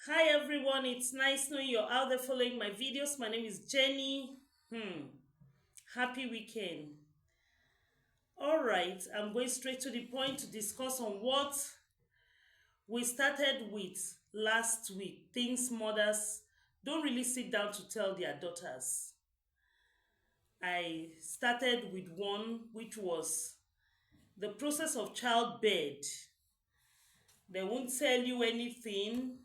Hi everyone, it's nice knowing you're out there following my videos. My name is Jenny. Happy weekend. All right, I'm going straight to the point to discuss on what we started with last week. Things mothers don't really sit down to tell their daughters. I started with one which was the process of childbirth. They won't tell you anything.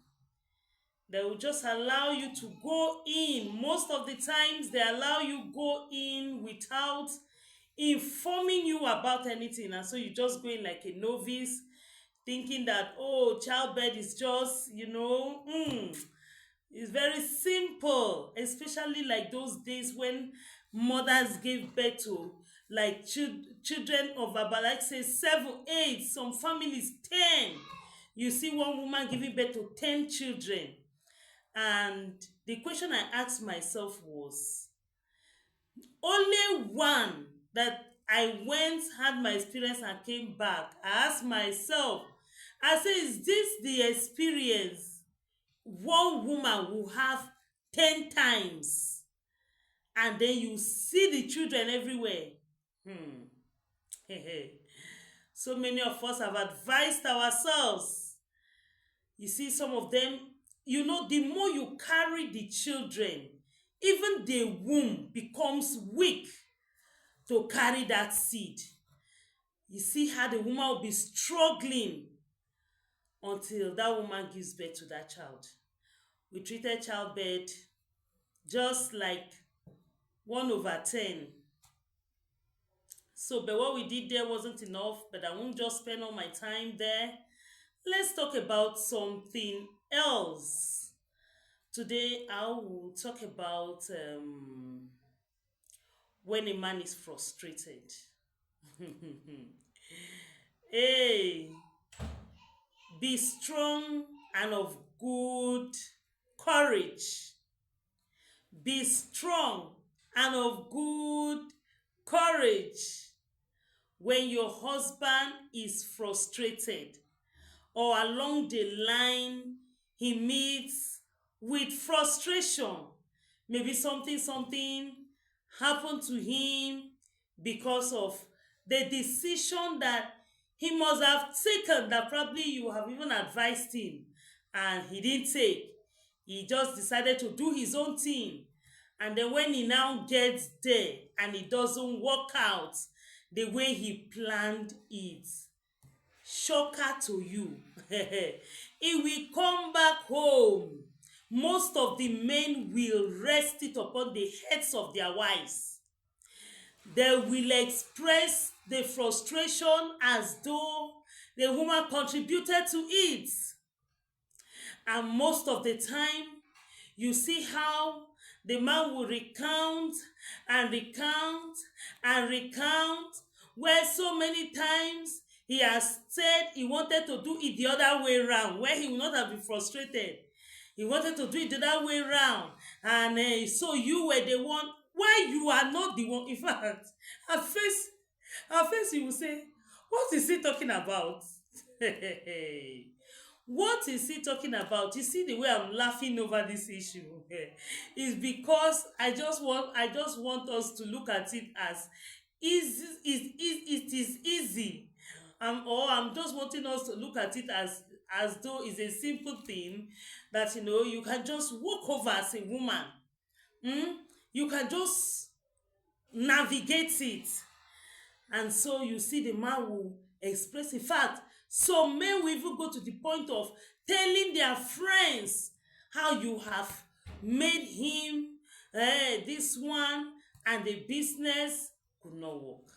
They will just allow you to go in. Most of the times, they allow you go in without informing you about anything. And so you just go in like a novice, thinking that, oh, childbirth is just, it's very simple, especially like those days when mothers gave birth to like children of about, like say, 7, 8, some families 10. You see one woman giving birth to 10 children. And the question I asked myself was only one that I went, had my experience, and came back. I asked myself, I said, is this the experience one woman will have 10 times? And then you see the children everywhere. Hmm. So many of us have advised ourselves. You see, some of them, the more you carry the children, even the womb becomes weak to carry that seed. You see how the woman will be struggling until that woman gives birth to that child. We treated childbirth just like 1/10. So, but what we did there wasn't enough, but I won't just spend all my time there. Let's talk about something else. Today, I will talk about when a man is frustrated. Hey, be strong and of good courage. Be strong and of good courage when your husband is frustrated or along the line he meets with frustration. Maybe something happened to him because of the decision that he must have taken, that probably you have even advised him and he didn't take. He just decided to do his own thing. And then when he now gets there and it doesn't work out the way he planned it, shocker to you, he will come back home. Most of the men will rest it upon the heads of their wives. They will express the frustration as though the woman contributed to it. And most of the time, you see how the man will recount and recount and recount, where so many times he has said he wanted to do it the other way around, where he will not have been frustrated. He wanted to do it the other way around. And so you were the one. Why you are not the one? In fact, at first you will say, what is he talking about? What is he talking about? You see the way I'm laughing over this issue is because I just want us to look at it as easy. It is easy, or I'm just wanting us to look at it as though it's a simple thing that you can just walk over as a woman. You can just navigate it. And so you see the man will express. In fact, some men will even go to the point of telling their friends how you have made him this one, and the business could not work.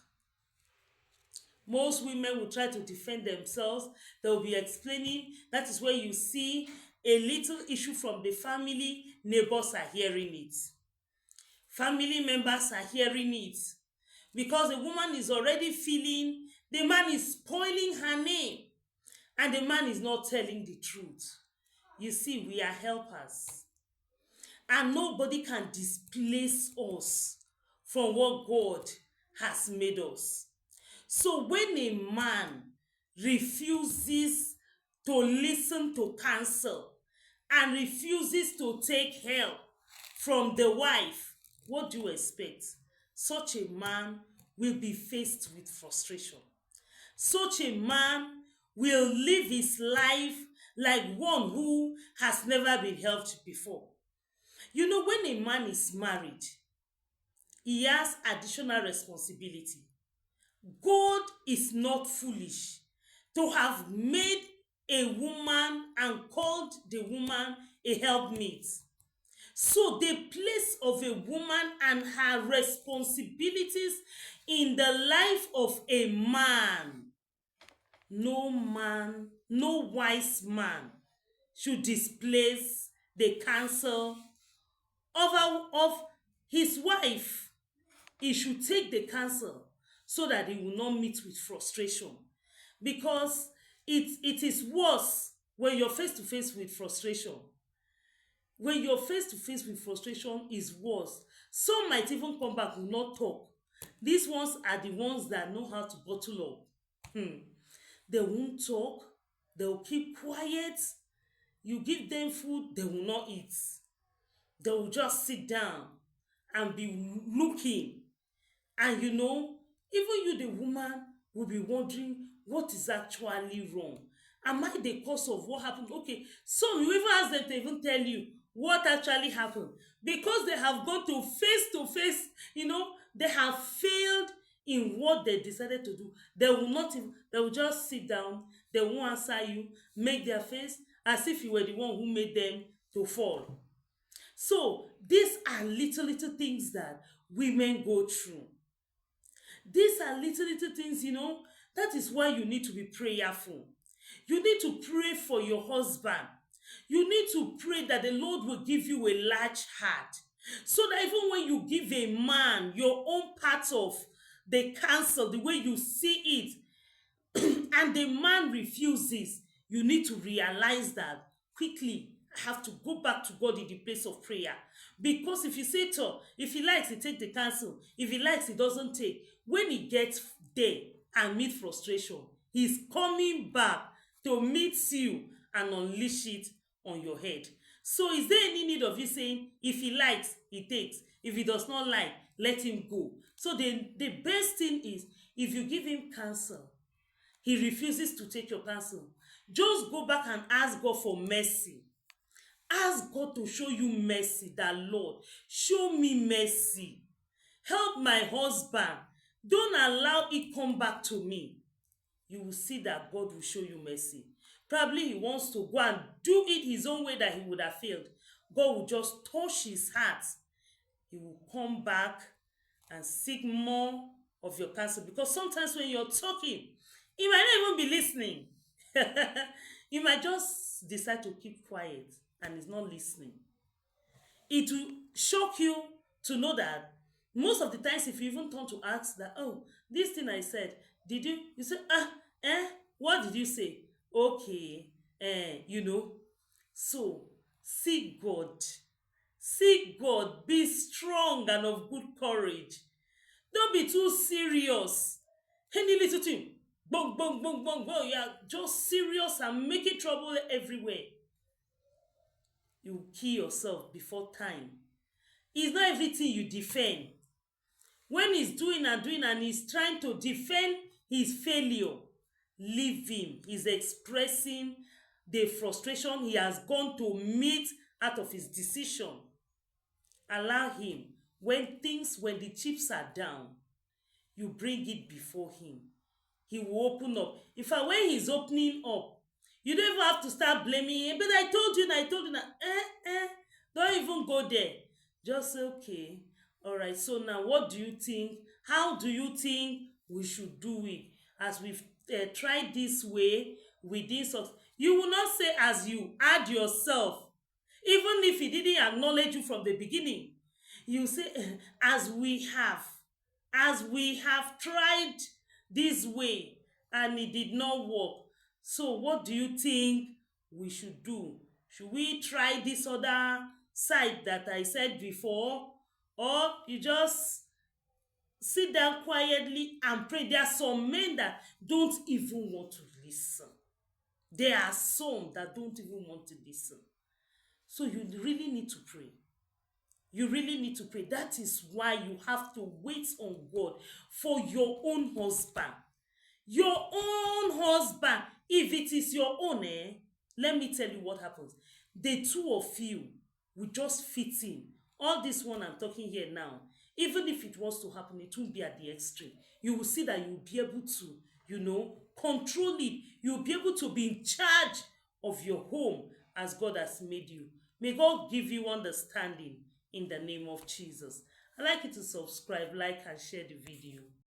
Most women will try to defend themselves. They'll be explaining. That is where you see a little issue from the family. Neighbors are hearing it. Family members are hearing it, because the woman is already feeling the man is spoiling her name and the man is not telling the truth. You see, we are helpers and nobody can displace us from what God has made us. So when a man refuses to listen to counsel and refuses to take help from the wife, what do you expect? Such a man will be faced with frustration. Such a man will live his life like one who has never been helped before. You know, when a man is married, he has additional responsibility. God is not foolish to have made a woman and called the woman a helpmate. So, the place of a woman and her responsibilities in the life of a man, no wise man should displace the counsel of his wife. He should take the counsel so that he will not meet with frustration. Because it is worse when you're face to face with frustration. When you're face to face with frustration is worse. Some might even come back, will not talk. These ones are the ones that know how to bottle up. They won't talk. They will keep quiet. You give them food, they will not eat. They will just sit down and be looking. And you know, even you, the woman, will be wondering what is actually wrong. Am I the cause of what happened? Okay, some you even ask them to even tell you what actually happened, because they have gone to face, they have failed in what they decided to do. They will not even, they will just sit down, they won't answer you, make their face as if you were the one who made them to fall. So these are little things that women go through. These are little things, that is why you need to be prayerful. You need to pray for your husband. You need to pray that the Lord will give you a large heart, so that even when you give a man your own part of the counsel, the way you see it, and the man refuses, you need to realize that quickly. I have to go back to God in the place of prayer. Because if you say to, if he likes, he take the counsel. If he likes, he doesn't take. When he gets there and meet frustration, he's coming back to meet you and unleash it on your head. So is there any need of you saying, if he likes, he takes. If he does not like, let him go. So the best thing is, if you give him counsel, he refuses to take your counsel, just go back and ask God for mercy. Ask God to show you mercy, that Lord, show me mercy. Help my husband. Don't allow it come back to me. You will see that God will show you mercy. Probably he wants to go and do it his own way that he would have failed. God will just touch his heart. He will come back and seek more of your counsel. Because sometimes when you're talking, he might not even be listening. He might just decide to keep quiet and is not listening. It will shock you to know that most of the times, if you even turn to ask that, oh, this thing I said, did you say, what did you say? Okay, So, seek God. Seek God. Be strong and of good courage. Don't be too serious. Any little thing, bong, bong, bong, bong, bong, you are just serious and making trouble everywhere. You will kill yourself before time. It's not everything you defend. When he's doing and he's trying to defend his failure, leave him. He's expressing the frustration he has gone to meet out of his decision. Allow him. When the chips are down, you bring it before him. He will open up. In fact, when he's opening up, you don't even have to start blaming him. But I told you. Don't even go there. Just say, okay, all right, so now what do you think? How do you think we should do it? As we've tried this way, with this, you will not say as you add yourself. Even if he didn't acknowledge you from the beginning, you say, as we have tried this way and it did not work. So what do you think we should do? Should we try this other side that I said before? Or you just sit down quietly and pray? There are some men that don't even want to listen. There are some that don't even want to listen. So you really need to pray. You really need to pray. That is why you have to wait on God for your own husband. Your own husband. If it is your own, let me tell you what happens. The two of you will just fit in. All this one I'm talking here now, even if it was to happen, it won't be at the extreme. You will see that you'll be able to, control it. You'll be able to be in charge of your home as God has made you. May God give you understanding in the name of Jesus. I'd like you to subscribe, like, and share the video.